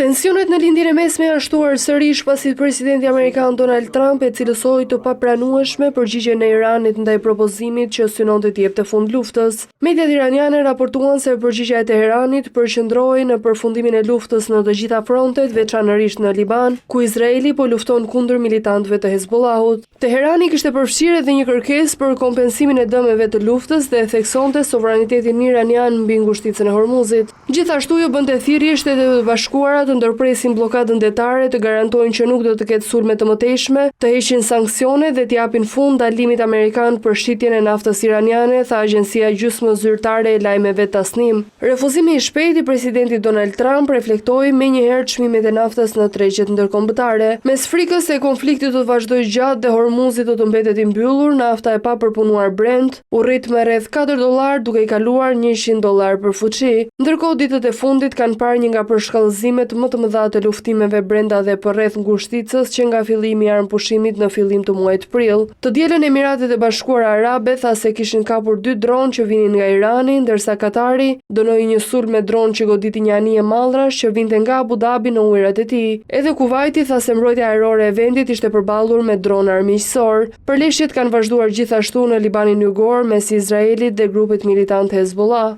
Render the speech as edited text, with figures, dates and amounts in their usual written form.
Tensionet në lindjen e mesme janë shtuar sërish pasi presidenti amerikan Donald Trump e cilësoi të papranueshme përgjigjen e Iranit ndaj propozimit që synonte të jepte fund luftës. Mediat iraniane raportuan se përgjigjja e Teheranit përqendrohej në përfundimin e luftës në të gjitha frontet, veçanërisht në Liban, ku Izraeli po lufton kundër militantëve të Hezbollahut. Teherani kishte përfshirë edhe një kërkesë për kompensimin e dëmeve të luftës dhe theksonte sovranitetin iranian mbi ngushticën e Hormuzit. Gjithashtu jo bënte thirrje Shtetet e Bashkuara të ndërpresin bllokadën detare, të garantojnë që nuk do të ketë sulme të mëtejshme, të heqin sanksione dhe të japin fund ndalimit amerikan për shitjen e naftës iraniane, tha agjencia gjysmë zyrtare e lajmeve Tasnim. Refuzimi i shpejtë i presidentit Donald Trump reflektoi menjëherë çmimet e naftës në tregjet ndërkombëtare. Mes frikës se konflikti do të vazhdojë gjatë dhe Hormuzi do të mbetet i mbyllur, nafta e papërpunuar Brent u rrit me rreth $4 duke i kaluar $100 për fuqi. Ndërkohë ditët e fundit kanë parë një nga përshkallëzimet më të mëdha të luftimeve brenda dhe përreth ngushticës që nga fillimi i armëpushimit në fillim të muajit prill. Të dielën Emiratet e Bashkuara Arabe tha se kishin kapur 2 dronë që vinin nga Irani, ndërsa Katari dënoi një sulm me dronë që goditi një anije mallrash që vinte nga Abu Dhabi në ujërat e tij. Edhe Kuvaiti tha se mbrojtja ajrore e vendit ishte përballur me dronë armiqësor. Përleshjet kanë vazhduar gjithashtu në Libanin Jugor mes Izraelit dhe grupit militant Hezbollah.